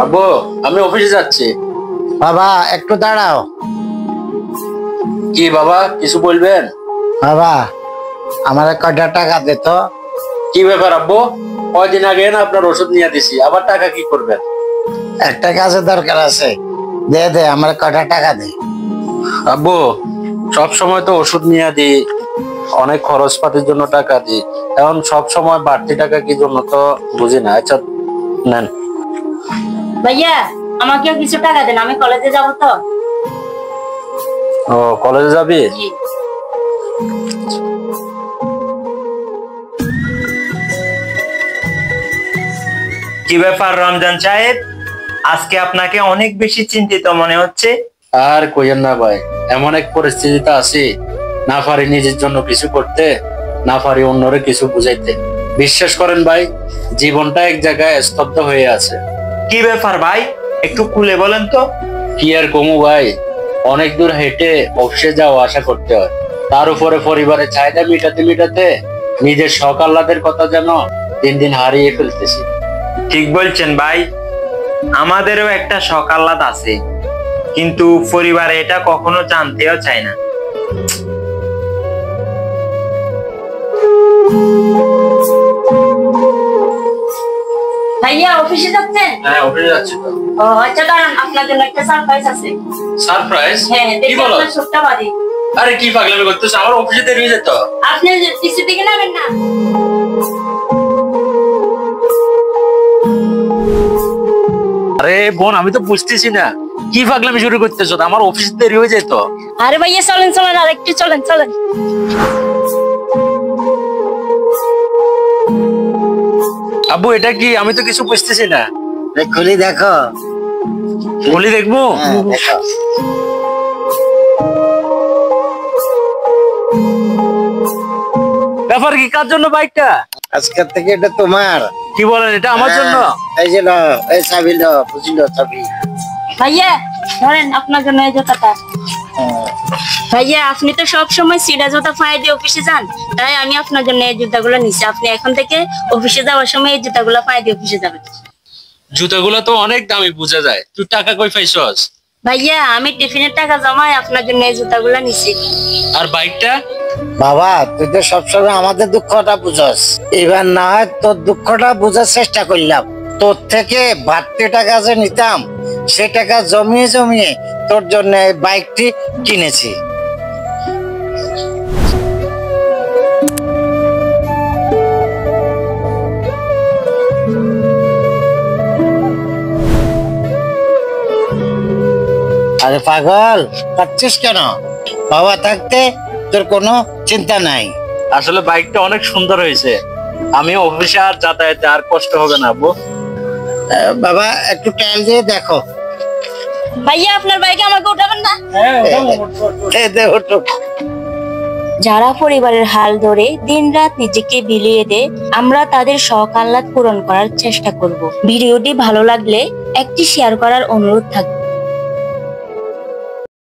আব্বু, আমি অফিসে যাচ্ছি। বাবা একটু দাঁড়াও। কি বাবা, কিছু বলবেন? বাবা আমার কয়টা টাকা দে তো। কি ব্যাপার আব্বু? কয়দিন আগে না আপনার ওষুধ নিয়ে দিছি, আবার টাকা কি করবেন? একটা কাজের দরকার আছে, দে দে আমার কয়টা টাকা দে। আব্বু, সব সময় তো ওষুধ নিয়ে দিই, অনেক খরচপাতির জন্য টাকা দিই, এখন সব সময় বাড়তি টাকা কি জন্য তো বুঝি না। আচ্ছা নেন। ভাইয়া আমাকেও কিছু টাকা দেন, আমি কলেজে যাব তো। ও, কলেজে যাবি? কি ব্যাপার রমজান সাহেব, আজকে আপনাকে অনেক বেশি চিন্তিত মনে হচ্ছে। আর কইেন না ভাই, এমন এক পরিস্থিতিতে আছি, না পারি নিজের জন্য কিছু করতে, না পারি অন্যরে কিছু বুঝাইতে। বিশ্বাস করেন ভাই, জীবনটা এক জায়গায় স্তব্ধ হয়ে আছে। কি ব্যাপার ভাই, একটু খুলে বলেন তো। কি আর কমু ভাই, অনেক দূর হেঁটে অফিসে যাওয়া আসা করতে হয়, তার উপরে পরিবারের চাহিদা মিটাতে মিটাতে নিজের শখ আহ্লাদের কথা যেন দিন দিন হারিয়ে ফেলতেছি। ঠিক বলছেন ভাই, আমাদেরও একটা শখ আহ্লাদ আছে, কিন্তু পরিবারে এটা কখনো জানতেও চায় না। ভাইয়া অফিসে যাচ্ছেন? হ্যাঁ, অফিসে যাচ্ছি তো। ও আচ্ছা, দাঁড়ান, আপনার জন্য একটা সারপ্রাইজ আছে। সারপ্রাইজ? হ্যাঁ, কি দেখি বলো? আপনার সবটা বাড়ি। আরে কি পাগলামি করতেছ, আমার অফিসে দেরি হয়ে যেত। আপনি কিছু দিকে নামেন না। আরে বোন, আমি তো বুঝতেছি না কি পাগলামি শুরু করতেছো, আমার অফিস দেরি হয়ে যেত। আরে ভাইয়া চলেন চলেন, আর একটু চলেন চলেন। আব্বু, এটা কি? আমি তো কিছু বুঝতেছি না। খুলি দেখো। বলি দেখবো? হ্যাঁ, দেখো। ব্যাপার কি, কার জন্য বাইকটা? আজকের থেকে এটা তোমার। কি বলেন, এটা আমার জন্য? এই যে লো, এই চাবি লো, বুঝলো চাবি। ভাইয়া ধরেন আপনার জন্য এই জুতাটা। ভাইয়া আপনি তো সব সময় সিডা জুতা পায়ে দিয়ে অফিসে যান, তাই আমি আপনার জন্য এই জুতাগুলো নিছি। আপনি এখন থেকে অফিসে যাওয়ার সময় এই জুতাগুলো পায়ে দিয়ে অফিসে যাবেন। জুতাগুলো তো অনেক দামি, বোঝা যায়। তুই টাকা কই পাইছস? ভাইয়া আমি টিফিনের টাকা জমাই আপনার জন্য এই জুতাগুলো নিছি। আর বাইকটা? বাবা তুই তো সবসময় আমাদের দুঃখটা বুঝস, এবার না হয় তোর দুঃখটা বোঝার চেষ্টা করলাম। তোর থেকে বাড়তি টাকা যে নিতাম, সে টাকা জমিয়ে জমিয়ে তোর জন্য এই বাইকটি কিনেছি। আরে পাগল কাটছিস কেন? বাবা থাকতে তোর কোনো চিন্তা নাই। আসলে বাইকটা অনেক সুন্দর হয়েছে, আমি অফিসে আর যাতায়াতে আর কষ্ট হবে না আব্বু। বাবা একটু টাইল দিয়ে দেখো। ভাইয়া আপনার বাইকে আমাকে উঠাবেন না? দে ওঠো। যারা পরিবারের হাল ধরে দিনরাত নিজেকে বিলিয়ে দেয়, আমরা তাদের শখ আহ্লাদ পূরণ করার চেষ্টা করব। ভিডিওটি ভালো লাগলে একটি শেয়ার করার অনুরোধ থাকবে।